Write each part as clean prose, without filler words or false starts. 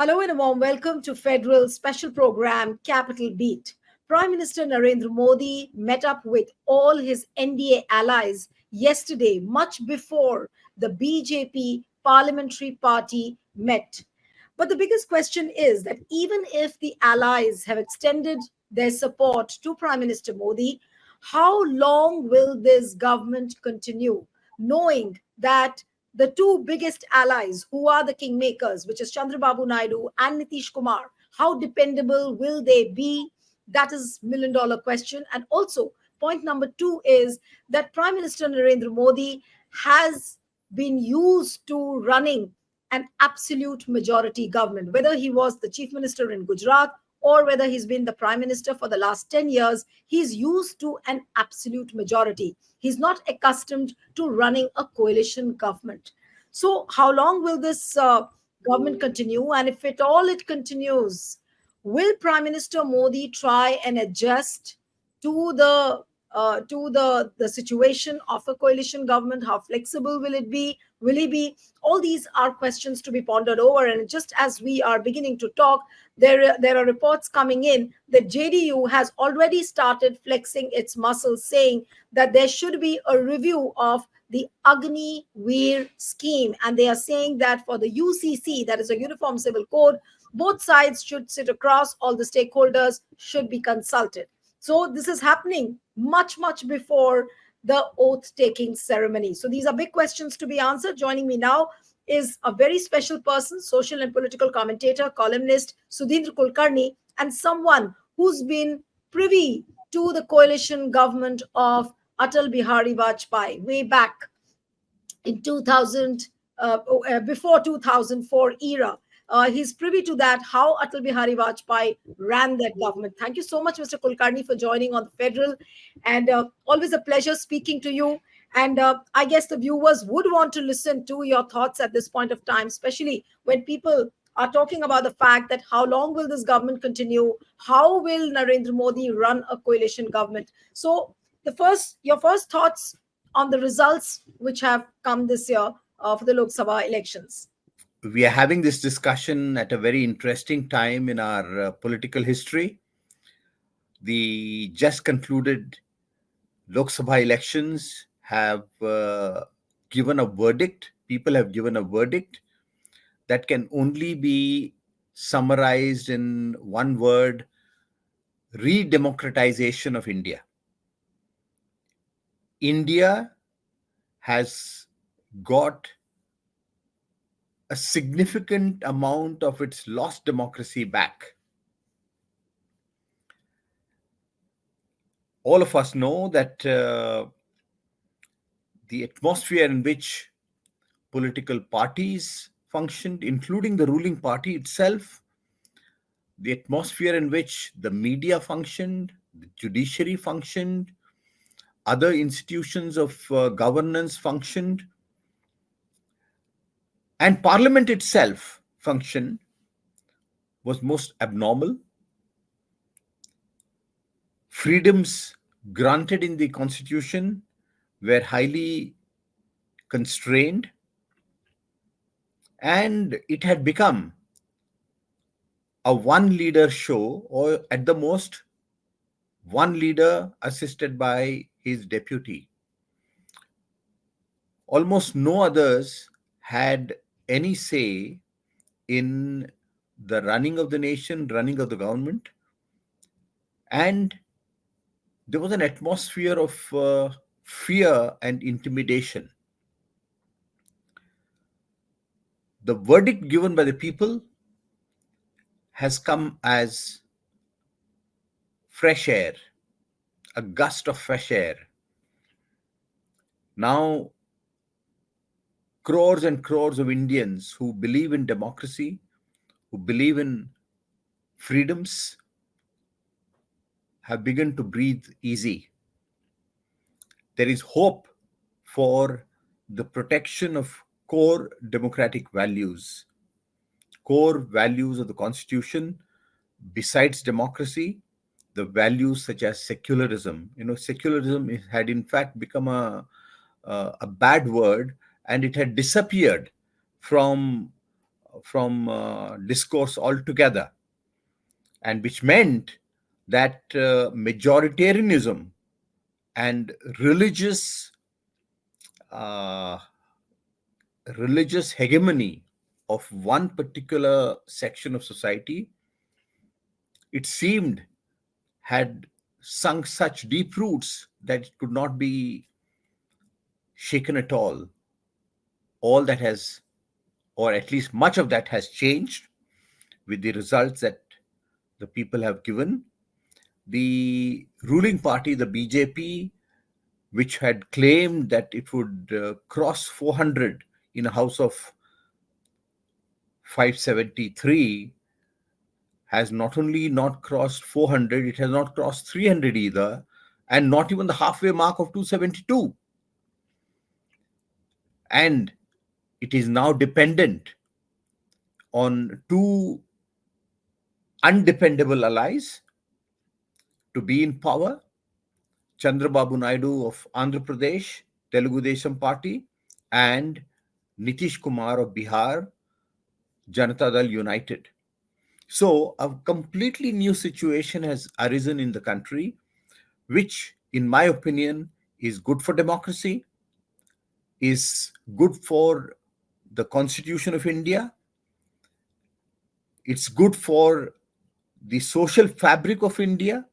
Hello and a warm welcome to Federal special program Capital Beat. Prime Minister Narendra Modi met up with all his NDA allies yesterday, much before the BJP parliamentary party met. But the biggest question is that even if the allies have extended their support to Prime Minister Modi, how long will this government continue, knowing that the two biggest allies, who are the kingmakers, which is Chandrababu Naidu and Nitish Kumar, how dependable will they be? That is $1 million question. And also, point number two is that Prime Minister Narendra Modi has been used to running an absolute majority government, whether he was the chief minister in Gujarat or whether he's been the prime minister for the last 10 years, he's used to an absolute majority. He's not accustomed to running a coalition government. So, how long will this government continue? And if at all it continues, will Prime Minister Modi try and adjust to the situation of a coalition government? How flexible will it be? Will he be? All these are questions to be pondered over. And just as we are beginning to talk, there are reports coming in that JDU has already started flexing its muscles, saying that there should be a review of the Agni Veer scheme. And they are saying that for the UCC, that is a Uniform Civil Code, both sides should sit across, all the stakeholders should be consulted. So this is happening much before the oath taking ceremony. So these are big questions to be answered. Joining me now is a very special person, social and political commentator, columnist Sudheendra Kulkarni, and someone who's been privy to the coalition government of Atal Bihari Vajpayee way back in 2000, before 2004 era. He's privy to that, how Atal Bihari Vajpayee ran that government. Thank you so much, Mr. Kulkarni, for joining on the Federal. And always a pleasure speaking to you. And I guess the viewers would want to listen to your thoughts at this point of time, especially when people are talking about the fact that how long will this government continue? How will Narendra Modi run a coalition government? So your first thoughts on the results which have come this year for the Lok Sabha elections. We are having this discussion at a very interesting time in our political history. The just concluded Lok Sabha elections have given a verdict. People have given a verdict that can only be summarized in one word: redemocratization of India. India has got a significant amount of its lost democracy back. All of us know that the atmosphere in which political parties functioned, including the ruling party itself, the atmosphere in which the media functioned, the judiciary functioned, other institutions of governance functioned, and parliament itself functioned, was most abnormal. Freedoms granted in the constitution were highly constrained, and it had become a one leader show, or at the most one leader assisted by his deputy. Almost no others had any say in the running of the nation, running of the government, and there was an atmosphere of fear and intimidation. The verdict given by the people has come as fresh air, a gust of fresh air. Now, crores and crores of Indians who believe in democracy, who believe in freedoms, have begun to breathe easy. There is hope for the protection of core democratic values, core values of the Constitution. Besides democracy, the values such as secularism. Secularism had in fact become a bad word, and it had disappeared from discourse altogether, and which meant that majoritarianism and uh, religious hegemony of one particular section of society, it seemed, had sunk such deep roots that it could not be shaken at all. All that has, or at least much of that, has changed with the results that the people have given. The ruling party, the BJP, which had claimed that it would cross 400 in a house of 573, has not only not crossed 400, it has not crossed 300 either, and not even the halfway mark of 272. And it is now dependent on two undependable allies to be in power: Chandrababu Naidu of Andhra Pradesh, Telugu Desam Party, and Nitish Kumar of Bihar, Janata Dal United. So, a completely new situation has arisen in the country, which, in my opinion, is good for democracy, is good for the Constitution of India, it's good for the social fabric of India,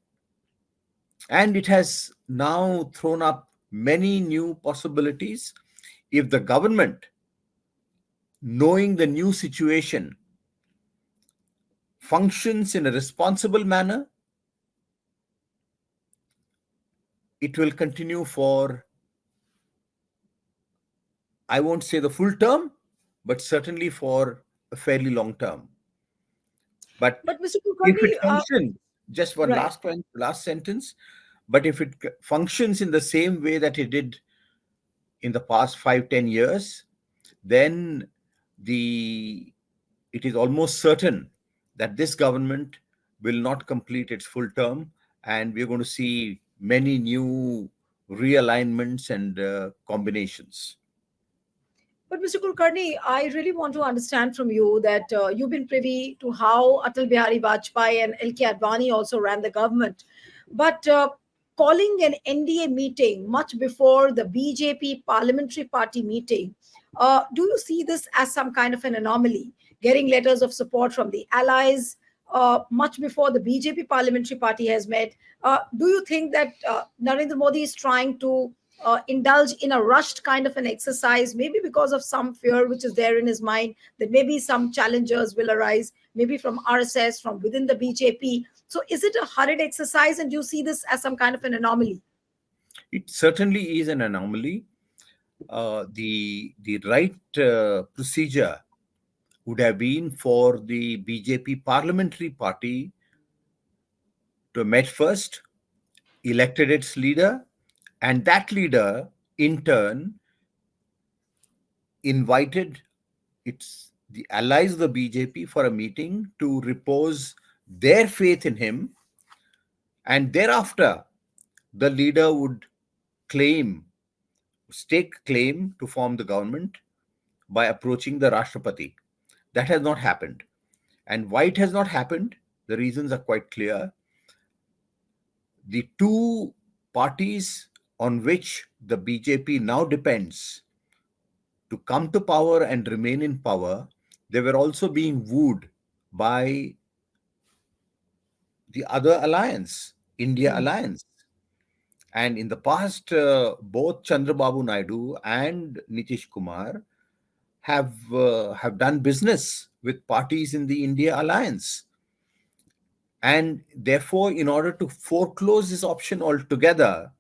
and it has now thrown up many new possibilities. If the government, knowing the new situation, functions in a responsible manner, it will continue for, I won't say the full term, but certainly for a fairly long term. But But Mr. if it Kulkarni, functions, just one right. last sentence, but if it functions in the same way that it did in the past 5-10 years, then the it is almost certain that this government will not complete its full term, and we're going to see many new realignments and combinations. But Mr. Kulkarni, I really want to understand from you that you've been privy to how Atal Bihari Vajpayee and LK Advani also ran the government. But calling an NDA meeting much before the BJP parliamentary party meeting, do you see this as some kind of an anomaly? Getting letters of support from the allies much before the BJP parliamentary party has met. Do you think that Narendra Modi is trying to indulge in a rushed kind of an exercise, maybe because of some fear which is there in his mind that maybe some challengers will arise, maybe from RSS, from within the BJP? So, is it a hurried exercise, and do you see this as some kind of an anomaly? It certainly is an anomaly. The right procedure would have been for the BJP parliamentary party to have met first, elected its leader, and that leader in turn invited the allies of the BJP for a meeting to repose their faith in him, and thereafter the leader would claim, stake claim to form the government by approaching the Rashtrapati. That has not happened. And why it has not happened, the reasons are quite clear. The two parties on which the BJP now depends to come to power and remain in power, they were also being wooed by the other alliance, India Hmm. Alliance. And in the past, both Chandrababu Naidu and Nitish Kumar have done business with parties in the India Alliance. And therefore, in order to foreclose this option altogether,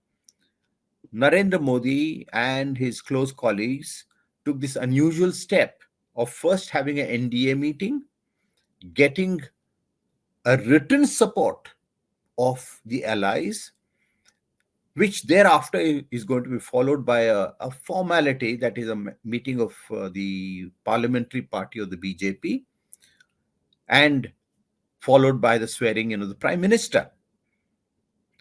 Narendra Modi and his close colleagues took this unusual step of first having an NDA meeting, getting a written support of the allies, which thereafter is going to be followed by a formality, that is a meeting of the parliamentary party of the BJP, and followed by the swearing in of the prime minister.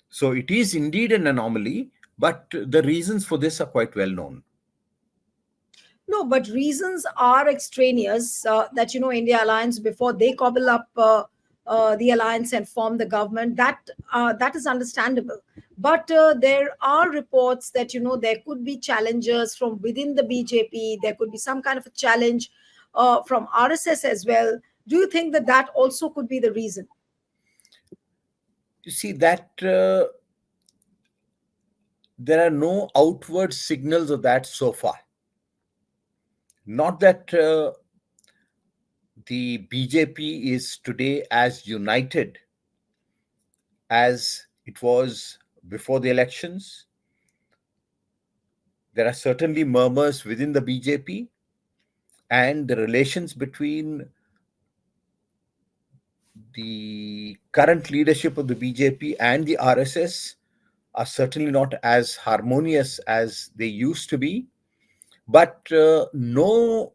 So it is indeed an anomaly, but the reasons for this are quite well known. No, but reasons are extraneous. That India alliance before they cobble up the alliance and form the government. That is understandable. But there are reports that there could be challenges from within the BJP. There could be some kind of a challenge from RSS as well. Do you think that that also could be the reason? You see that there are no outward signals of that so far. Not that the BJP is today as united as it was before the elections. There are certainly murmurs within the BJP, and the relations between the current leadership of the BJP and the RSS are certainly not as harmonious as they used to be. But no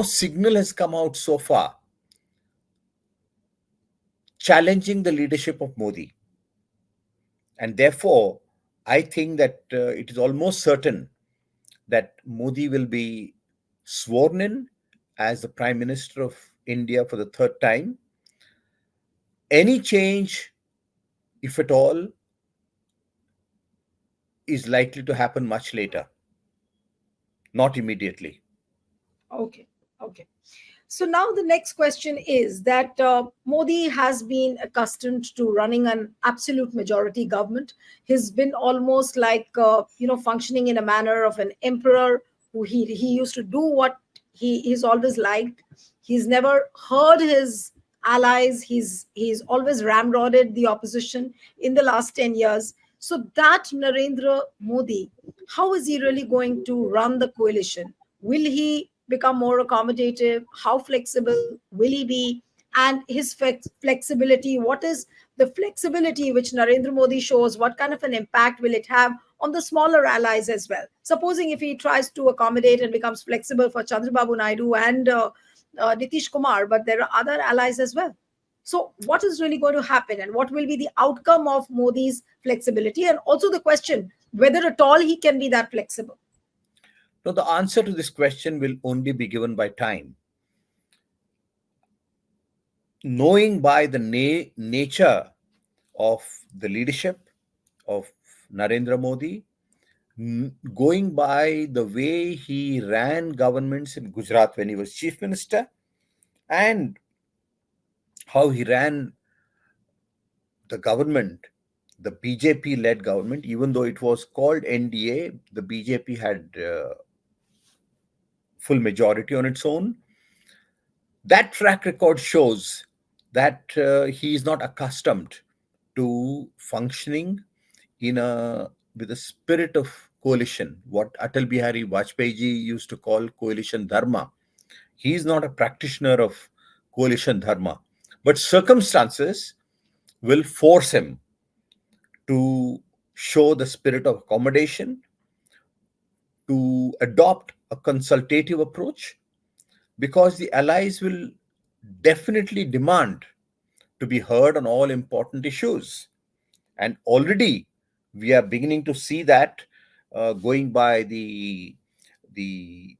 signal has come out so far challenging the leadership of Modi. And therefore, I think that it is almost certain that Modi will be sworn in as the Prime Minister of India for the third time. Any change, if at all, is likely to happen much later, not immediately. Okay. Okay. So now the next question is that Modi has been accustomed to running an absolute majority government. He's been almost like functioning in a manner of an emperor who he used to do what he's always liked. He's never heard his allies. He's always ramrodded the opposition in the last 10 years. So that Narendra Modi, how is he really going to run the coalition? Will he become more accommodative? How flexible will he be? And his flexibility, what is the flexibility which Narendra Modi shows? What kind of an impact will it have on the smaller allies as well? Supposing if he tries to accommodate and becomes flexible for Chandrababu Naidu and Nitish Kumar, but there are other allies as well. So, what is really going to happen, and what will be the outcome of Modi's flexibility? And also the question whether at all he can be that flexible. Now, the answer to this question will only be given by time. Knowing by the nature of the leadership of Narendra Modi, going by the way he ran governments in Gujarat when he was chief minister, and how he ran the government, the BJP led government, even though it was called NDA, the BJP had full majority on its own. That track record shows that he is not accustomed to functioning in a with a spirit of coalition, what Atal Bihari Vajpayee ji used to call coalition dharma. He is not a practitioner of coalition dharma, but circumstances will force him to show the spirit of accommodation, to adopt a consultative approach, because the allies will definitely demand to be heard on all important issues. And already we are beginning to see that going by the the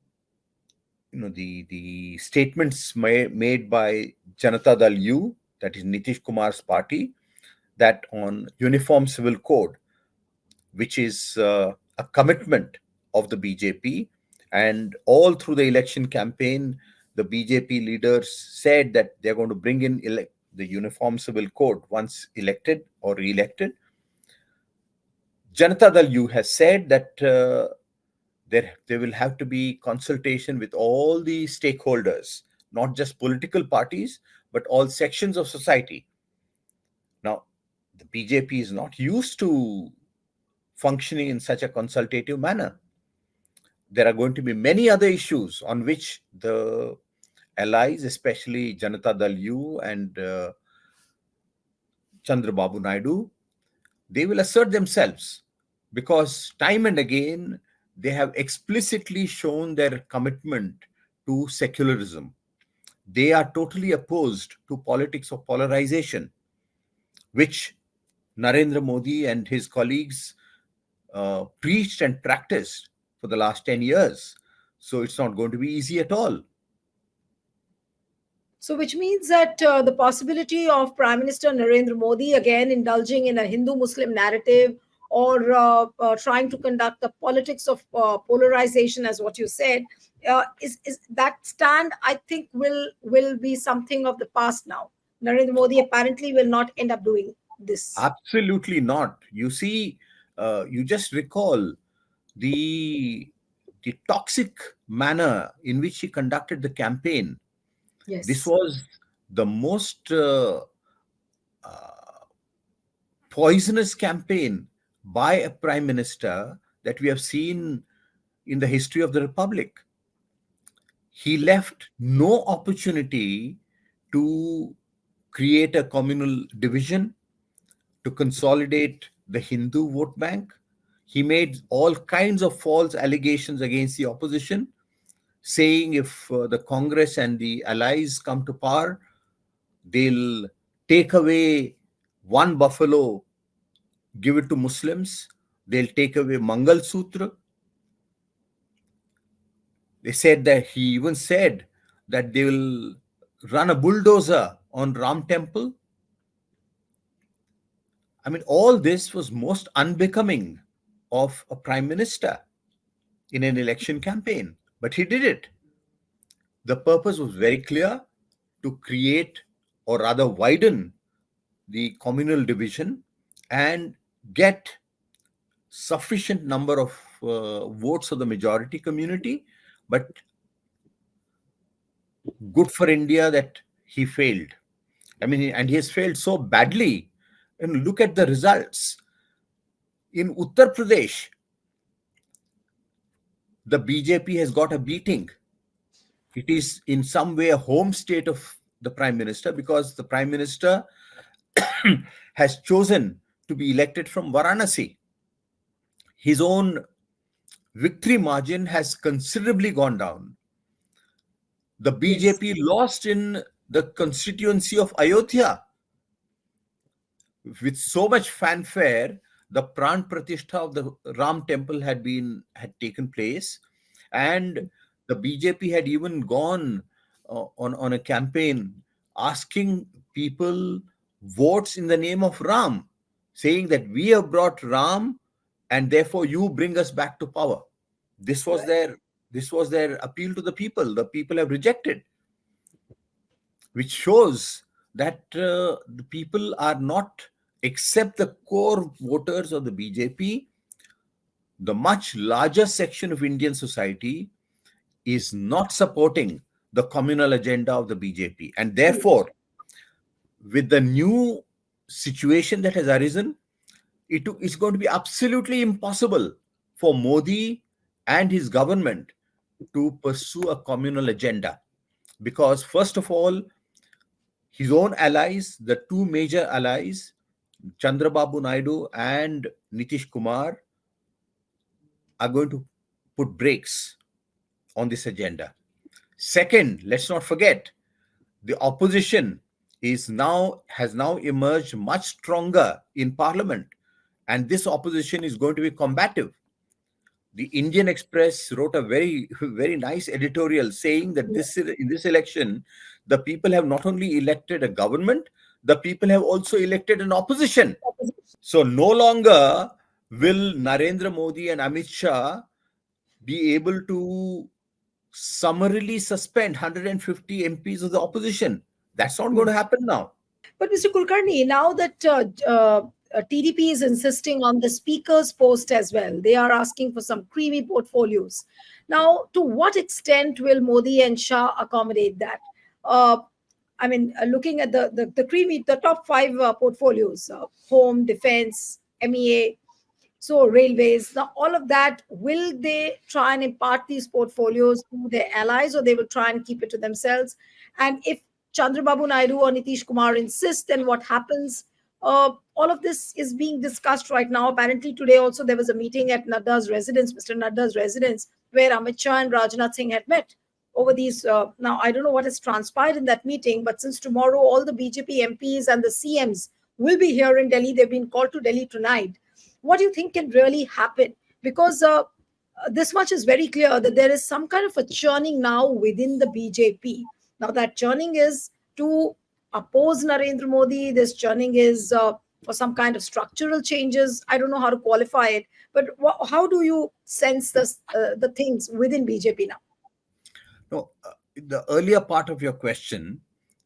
statements made by Janata Dal U, that is Nitish Kumar's party, that on uniform civil code, which is a commitment of the BJP. And all through the election campaign, the BJP leaders said that they're going to bring in the Uniform Civil Code once elected or re-elected. Janata Dal U has said that there will have to be consultation with all the stakeholders, not just political parties, but all sections of society. Now, the BJP is not used to functioning in such a consultative manner. There are going to be many other issues on which the allies, especially Janata Dal U and Chandrababu Naidu, they will assert themselves, because time and again they have explicitly shown their commitment to secularism. They are totally opposed to politics of polarization, which Narendra Modi and his colleagues preached and practiced for the last 10 years. So it's not going to be easy at all. So, which means that the possibility of Prime Minister Narendra Modi again indulging in a Hindu Muslim narrative, or trying to conduct the politics of polarization, as what you said, is that stand, I think, will be something of the past now. Narendra Modi apparently will not end up doing this. Absolutely not. You see, you just recall the the toxic manner in which he conducted the campaign. This Yes. was the most uh, poisonous campaign by a prime minister that we have seen in the history of the republic. He left no opportunity to create a communal division, to consolidate the Hindu vote bank. He made all kinds of false allegations against the opposition, saying if the Congress and the allies come to power, they'll take away one buffalo, give it to Muslims, they'll take away Mangal Sutra. They said that he even said that they will run a bulldozer on Ram Temple. I mean, all this was most unbecoming of a prime minister in an election campaign, but he did it. The purpose was very clear: to create, or rather widen, the communal division and get sufficient number of votes of the majority community. But good for India that he failed. I mean, and he has failed so badly. And look at the results. In Uttar Pradesh, the BJP has got a beating. It is in some way a home state of the prime minister, because the prime minister has chosen to be elected from Varanasi. His own victory margin has considerably gone down. The Yes. BJP lost in the constituency of Ayodhya. With so much fanfare, the Pran Pratishtha of the Ram temple had taken place, and the BJP had even gone on a campaign asking people votes in the name of Ram, saying that we have brought Ram, and therefore you bring us back to power. This was Right. their appeal to the people. The people have rejected, which shows that the people are not, except the core voters of the BJP, the much larger section of Indian society is not supporting the communal agenda of the BJP. And therefore, with the new situation that has arisen, it's going to be absolutely impossible for Modi and his government to pursue a communal agenda. Because, first of all, his own allies, the two major allies, Chandrababu Naidu and Nitish Kumar, are going to put brakes on this agenda. Second, let's not forget, the opposition has now emerged much stronger in parliament, and this opposition is going to be combative. The Indian Express wrote a very very nice editorial saying that in this election, the people have not only elected a government, the people have also elected an opposition. So no longer will Narendra Modi and Amit Shah be able to summarily suspend 150 MPs of the opposition. That's not going to happen now. But Mr. Kulkarni, now that TDP is insisting on the speaker's post as well, they are asking for some creamy portfolios. Now, to what extent will Modi and Shah accommodate that? Uh, I mean, looking at the top five portfolios: home, defense, MEA, so railways. Now, all of that, will they try and impart these portfolios to their allies, or they will try and keep it to themselves? And if Chandrababu Naidu or Nitish Kumar insist, then what happens? All of this is being discussed right now. Apparently, today also there was a meeting at Nadda's residence, Mr. Nadda's residence, where Amit Shah and Rajnath Singh had met over these. Now, I don't know what has transpired in that meeting, but since tomorrow all the BJP MPs and the CMs will be here in Delhi, they've been called to Delhi tonight. What do you think can really happen? Because this much is very clear that there is some kind of a churning now within the BJP. Now, that churning is to oppose Narendra Modi. This churning is for some kind of structural changes. I don't know how to qualify it, but how do you sense this, the things within BJP now? No, the earlier part of your question,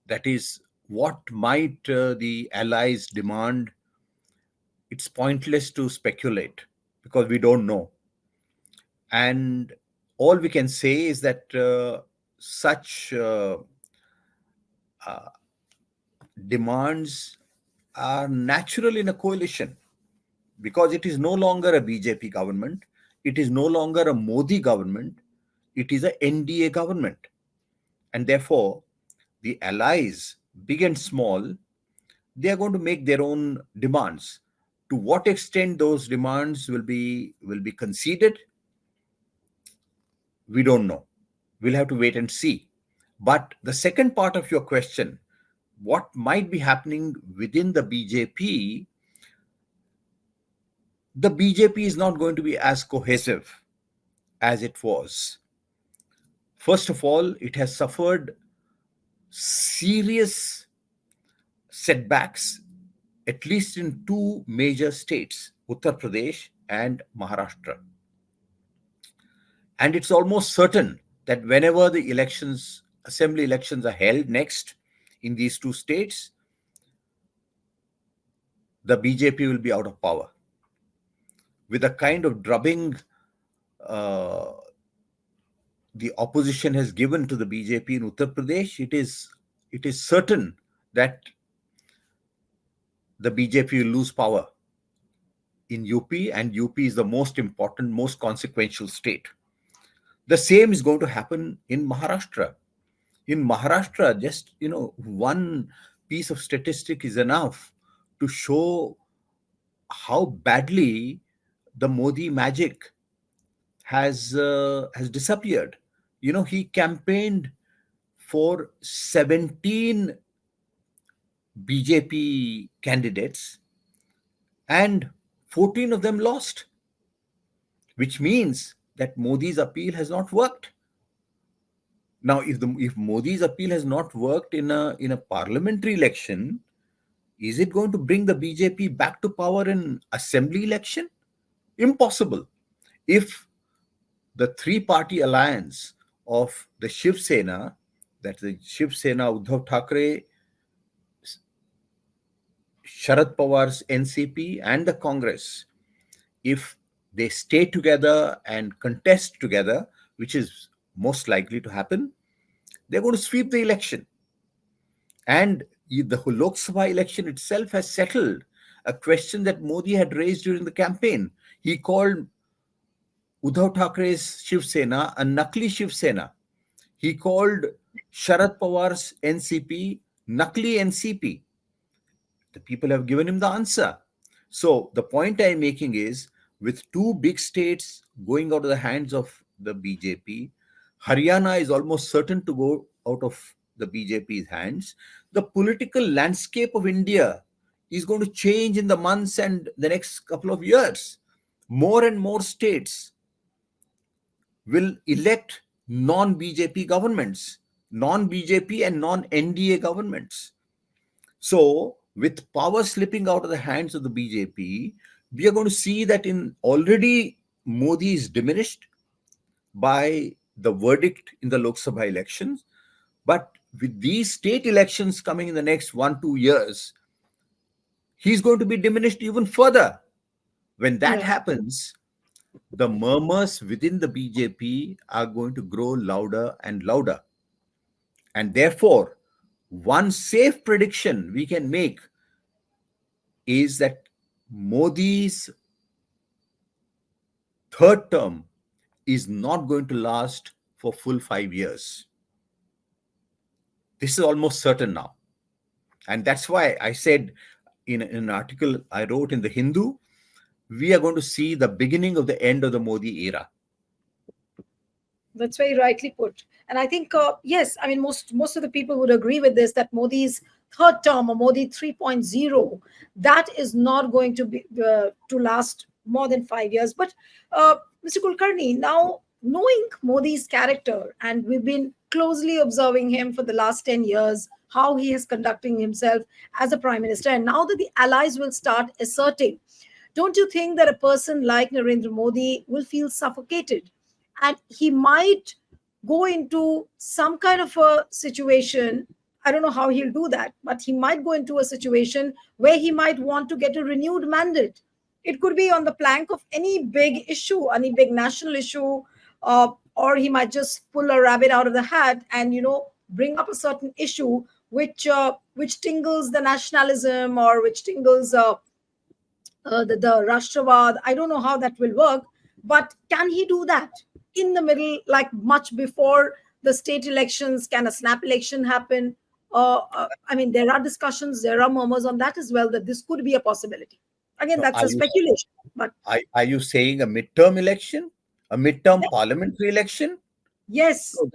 that is, what might the allies demand? It's pointless to speculate because we don't know. And all we can say is that such uh, demands are natural in a coalition because it is no longer a BJP government, it is no longer a Modi government, it is a NDA government. And therefore, the allies, big and small, they are going to make their own demands. To what extent those demands will be conceded, we don't know. We'll have to wait and see. But the second part of your question, what might be happening within the BJP is not going to be as cohesive as it was. First of all, it has suffered serious setbacks, at least in two major states, Uttar Pradesh and Maharashtra. And it's almost certain that whenever the elections, assembly elections are held next in these two states, the BJP will be out of power. With a kind of drubbing uh, the opposition has given to the BJP in Uttar Pradesh, it is certain that the BJP will lose power in UP, and UP is the most important, most consequential state. The same is going to happen in Maharashtra. In Maharashtra, just one piece of statistic is enough to show how badly the Modi magic has disappeared. He campaigned for 17 BJP candidates, and 14 of them lost, which means that Modi's appeal has not worked. Now, if Modi's appeal has not worked in a parliamentary election, is it going to bring the BJP back to power in assembly election? Impossible. If the three-party alliance of the Shiv Sena, that's the Shiv Sena, Uddhav Thackeray, Sharad Pawar's NCP, and the Congress, if they stay together and contest together, which is most likely to happen, they're going to sweep the election. And the whole Lok Sabha election itself has settled a question that Modi had raised during the campaign. He called Uddhav Thackeray's Shiv Sena a Nakli Shiv Sena. He called Sharad Pawar's NCP Nakli NCP. The people have given him the answer. So the point I'm making is, with two big states going out of the hands of the BJP, Haryana is almost certain to go out of the BJP's hands. The political landscape of India is going to change in the months and the next couple of years. More and more states will elect non-BJP governments, non-BJP and non-NDA governments. So, with power slipping out of the hands of the BJP, we are going to see that in already Modi is diminished by the verdict in the Lok Sabha elections. But with these state elections coming in the next 1-2 years, he's going to be diminished even further. When that Right. happens, the murmurs within the BJP are going to grow louder and louder. And therefore, one safe prediction we can make is that Modi's third term is not going to last for full 5 years. This is almost certain now. And that's why I said in an article I wrote in the Hindu, we are going to see the beginning of the end of the Modi era. That's very rightly put. And I think, yes, I mean, most of the people would agree with this, that Modi's third term, or Modi 3.0, that is not going to be to last more than 5 years. But Mr. Kulkarni, now knowing Modi's character, and we've been closely observing him for the last 10 years, how he is conducting himself as a prime minister, and now that the allies will start asserting, don't you think that a person like Narendra Modi will feel suffocated? And he might go into some kind of a situation. I don't know how he'll do that, but he might go into a situation where he might want to get a renewed mandate. It could be on the plank of any big issue, any big national issue, or he might just pull a rabbit out of the hat and bring up a certain issue which tingles the nationalism, or which tingles the Rashtravad. I don't know how that will work, but can he do that in the middle, like much before the state elections? Can a snap election happen? I mean, there are discussions, there are murmurs on that as well, that this could be a possibility. Again, So that's a speculation, but are you saying a midterm election, a midterm parliamentary election? yes, No,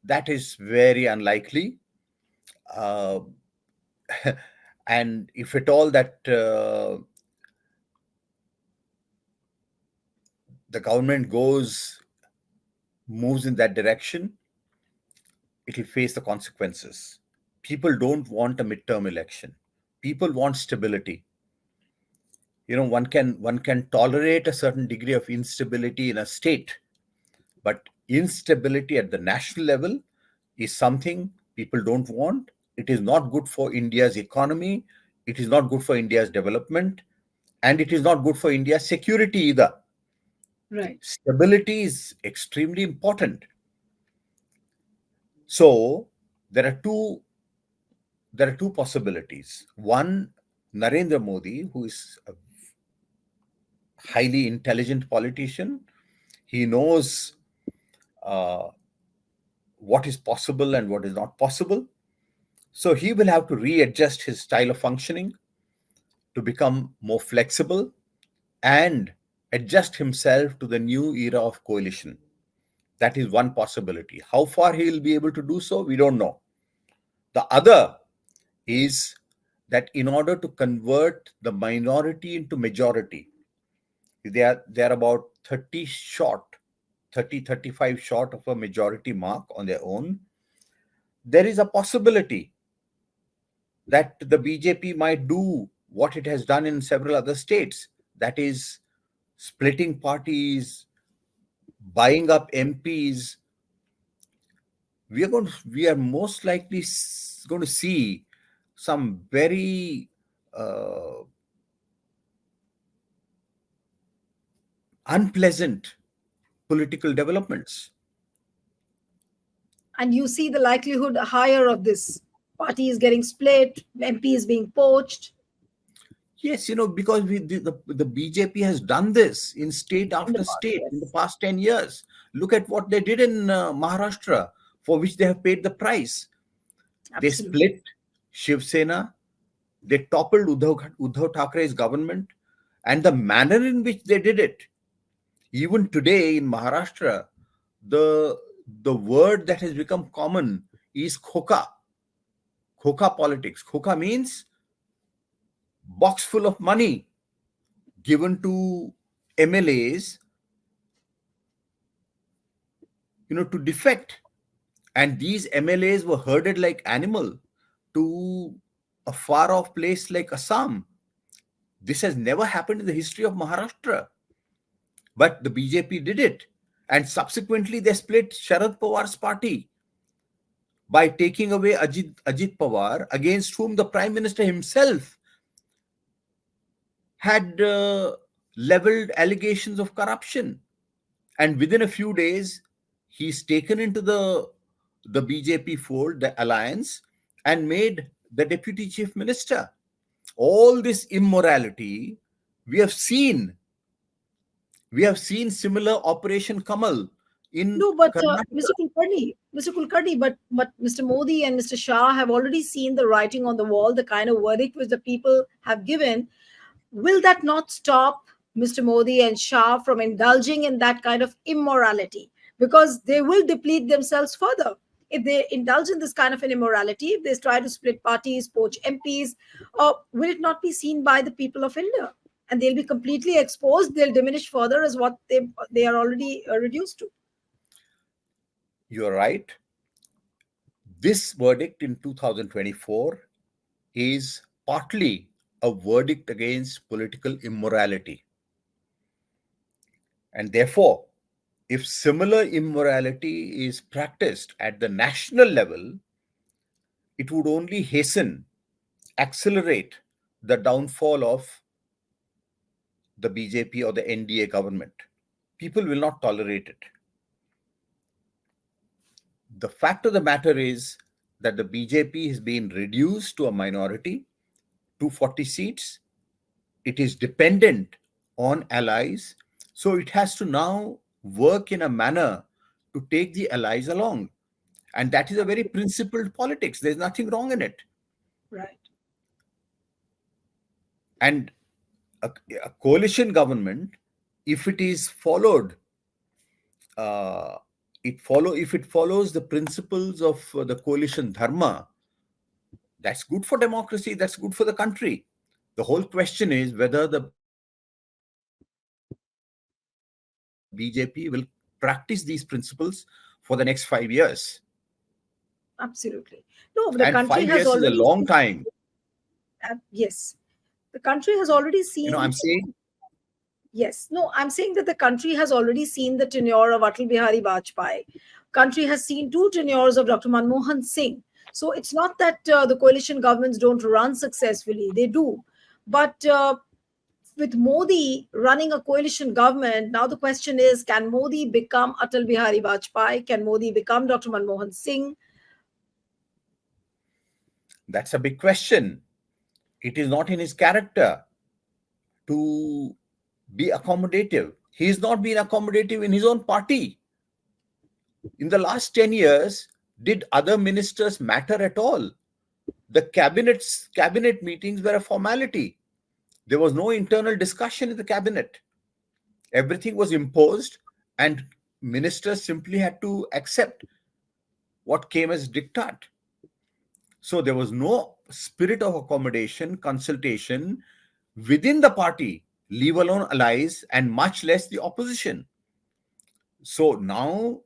that is very unlikely. Uh, and if at all that the government moves in that direction, it will face the consequences. People don't want a midterm election. People want stability. One can tolerate a certain degree of instability in a state, but instability at the national level is something people don't want. It is not good for India's economy. It is not good for India's development, and it is not good for India's security either. right. Stability is extremely important. So there are two possibilities. One, Narendra Modi, who is a highly intelligent politician, he knows uh, what is possible and what is not possible. So he will have to readjust his style of functioning to become more flexible and adjust himself to the new era of coalition. That is one possibility. How far he will be able to do so, we don't know. The other is that in order to convert the minority into majority, they are about 30 short, 35 short of a majority mark on their own. There is a possibility that the BJP might do what it has done in several other states, that is, splitting parties, buying up MPs. We are most likely going to see some very uh, unpleasant political developments. And you see the likelihood higher of this: parties getting split, MPs being poached Yes, because the BJP has done this in state in the after past. state in the Yes, past 10 years. Look at what they did in Maharashtra, for which they have paid the price. They absolutely. split Shiv Sena, they toppled Uddhav Thackeray's government, and the manner in which they did it. Even today in Maharashtra, the the word that has become common is khoka. Khoka politics. Khoka means box full of money given to MLAs, to defect. And these MLAs were herded like animal to a far off place like Assam. This has never happened in the history of Maharashtra, but the BJP did it. And subsequently, they split Sharad Pawar's party by taking away Ajit Pawar, against whom the Prime Minister himself had leveled allegations of corruption. And within a few days, he's taken into the BJP fold, the alliance, and made the deputy chief minister. All this immorality we have seen. We have seen similar Operation Kamal in No, but Karnataka. Mr. Kulkarni, but Mr. Modi and Mr. Shah have already seen the writing on the wall, the kind of verdict which the people have given. Will that not stop Mr. Modi and Shah from indulging in that kind of immorality? Because they will deplete themselves further if they indulge in this kind of an immorality. If they try to split parties, poach MPs, will it not be seen by the people of India? and they'll be completely exposed. They'll diminish further as what they are already reduced to. You're right. This verdict in 2024 is partly a verdict against political immorality. And therefore, if similar immorality is practiced at the national level, it would only hasten, accelerate the downfall of the BJP or the NDA government. People will not tolerate it. The fact of the matter is that the BJP has been reduced to a minority, 240 seats. It is dependent on allies. So it has to now work in a manner to take the allies along. And that is a very principled politics. There's nothing wrong in it. Right. And a coalition government, if it is followed, uh, if it follows the principles of the coalition dharma, that's good for democracy, that's good for the country. The whole question is whether the BJP will practice these principles for the next 5 years. Absolutely. And No, the 5 country years has is a already long seen, time. yes, the country has already I'm seen. saying, Yes, no, I'm saying that the country has already seen the tenure of Atal Bihari Vajpayee. Country has seen two tenures of Dr. Manmohan Singh. So it's not that the coalition governments don't run successfully; they do. But with Modi running a coalition government, now the question is: can Modi become Atal Bihari Vajpayee? Can Modi become Dr. Manmohan Singh? that's a big question. It is not in his character to be accommodative. He's not been accommodative in his own party. In the last 10 years, did other ministers matter at all? The cabinet meetings were a formality. There was no internal discussion in the cabinet. Everything was imposed, and ministers simply had to accept what came as diktat. So there was no spirit of accommodation, consultation within the party, leave alone allies, and much less the opposition. So now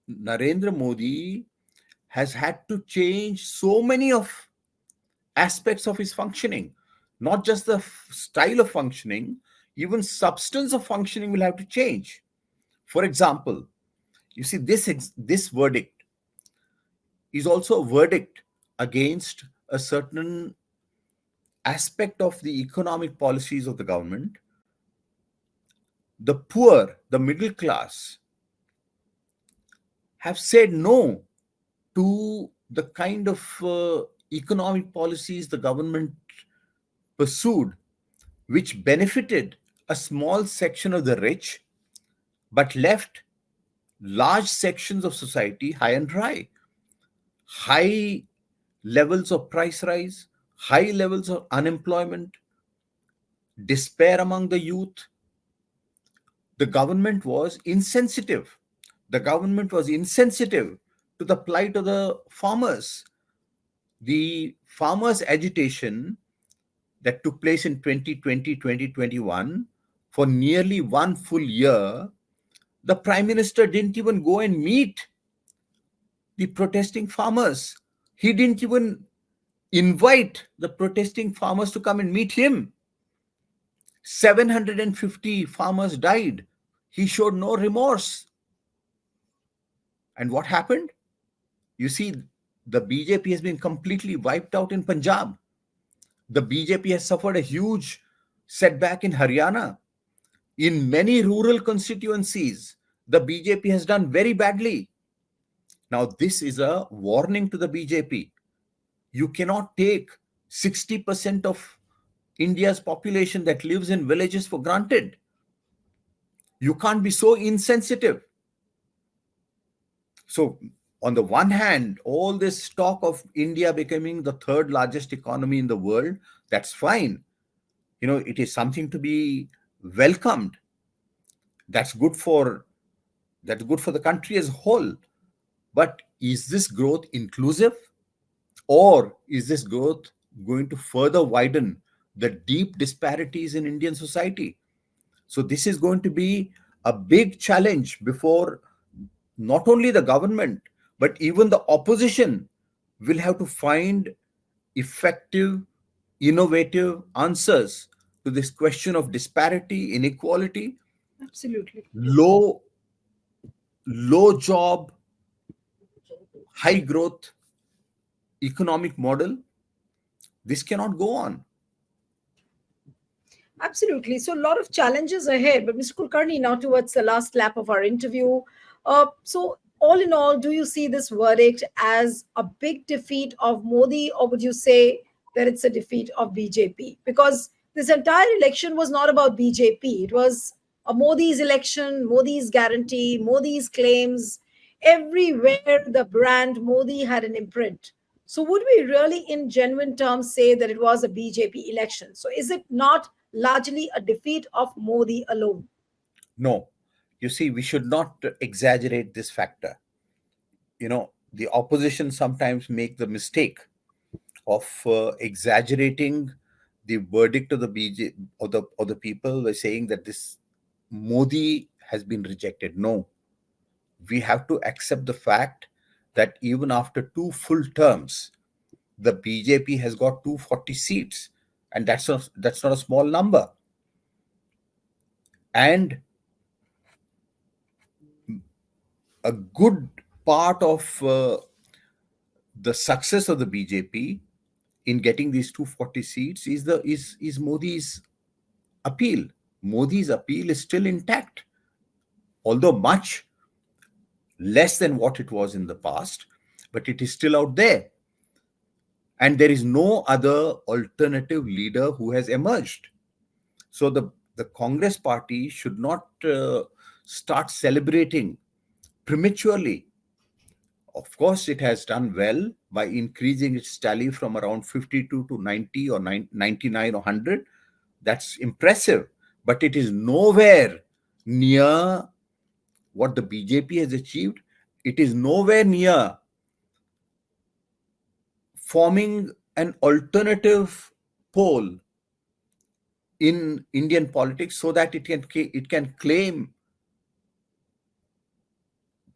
Narendra Modi has had to change so many of aspects of his functioning, not just the style of functioning, even substance of functioning will have to change. For example, you see, this verdict is also a verdict against a certain aspect of the economic policies of the government. The poor, the middle class, have said no to the kind of economic policies the government pursued, which benefited a small section of the rich but left large sections of society high and dry. High levels of price rise, high levels of unemployment, despair among the youth. The government was insensitive. The government was insensitive to the plight of the farmers. The farmers' agitation that took place in 2020, 2021, for nearly one full year, the Prime Minister didn't even go and meet the protesting farmers. He didn't even invite the protesting farmers to come and meet him. 750 farmers died. He showed no remorse. And what happened? You see, the BJP has been completely wiped out in Punjab. The BJP has suffered a huge setback in Haryana. In many rural constituencies, the BJP has done very badly. Now, this is a warning to the BJP. You cannot take 60% of India's population that lives in villages for granted. You can't be so insensitive. So, on the one hand, all this talk of India becoming the third largest economy in the world, that's fine. It is something to be welcomed. That's good for the country as a whole. But is this growth inclusive, or is this growth going to further widen the deep disparities in Indian society. So this is going to be a big challenge before not only the government, but even the opposition will have to find effective, innovative answers to this question of disparity, inequality, Absolutely. low, low job, high growth economic model. This cannot go on. Absolutely. So, a lot of challenges ahead. But, Mr. Kulkarni, now towards the last lap of our interview. So, all in all, do you see this verdict as a big defeat of Modi, or would you say that it's a defeat of BJP? Because this entire election was not about BJP, it was a Modi's election, Modi's guarantee, Modi's claims. Everywhere the brand Modi had an imprint. So, would we really, in genuine terms, say that it was a BJP election? So, is it not largely a defeat of Modi alone? No, you see, we should not exaggerate this factor. The opposition sometimes make the mistake of exaggerating the verdict of the BJ or the people by saying that this Modi has been rejected. No, we have to accept the fact that even after two full terms, the BJP has got 240 seats, and that's not a small number. And a good part of the success of the BJP in getting these 240 seats is Modi's appeal. Modi's appeal is still intact, although much less than what it was in the past, but it is still out there. And there is no other alternative leader who has emerged. So the Congress party should not start celebrating prematurely. Of course, it has done well by increasing its tally from around 52 to 90 or 99 or 100. That's impressive, but it is nowhere near what the BJP has achieved. It is nowhere near forming an alternative pole in Indian politics so that it can claim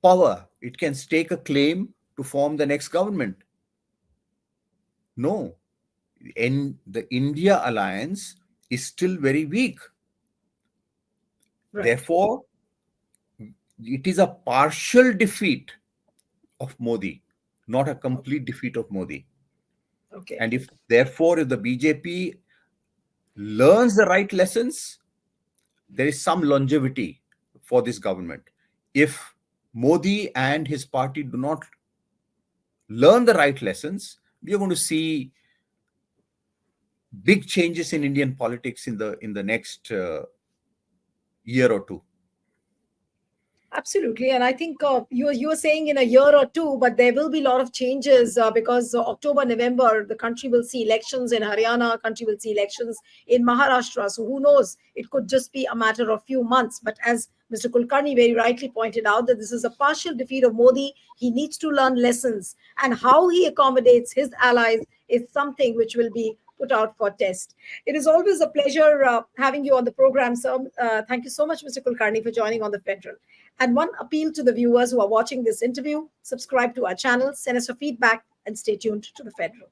power. It can stake a claim to form the next government. No, and the India alliance is still very weak. Right. Therefore, it is a partial defeat of Modi, not a complete defeat of Modi. Okay. And if the BJP learns the right lessons, there is some longevity for this government. If Modi and his party do not learn the right lessons, we are going to see big changes in Indian politics in the next year or two. Absolutely, and I think you were saying in a year or two, but there will be a lot of changes because October, November, the country will see elections in Haryana, country will see elections in Maharashtra. So who knows? It could just be a matter of few months. But as Mr. Kulkarni very rightly pointed out, that this is a partial defeat of Modi. He needs to learn lessons, and how he accommodates his allies is something which will be put out for test. It is always a pleasure having you on the program, sir. Thank you so much, Mr. Kulkarni, for joining on the Federal. And one appeal to the viewers who are watching this interview: subscribe to our channel, send us your feedback, and stay tuned to the Federal.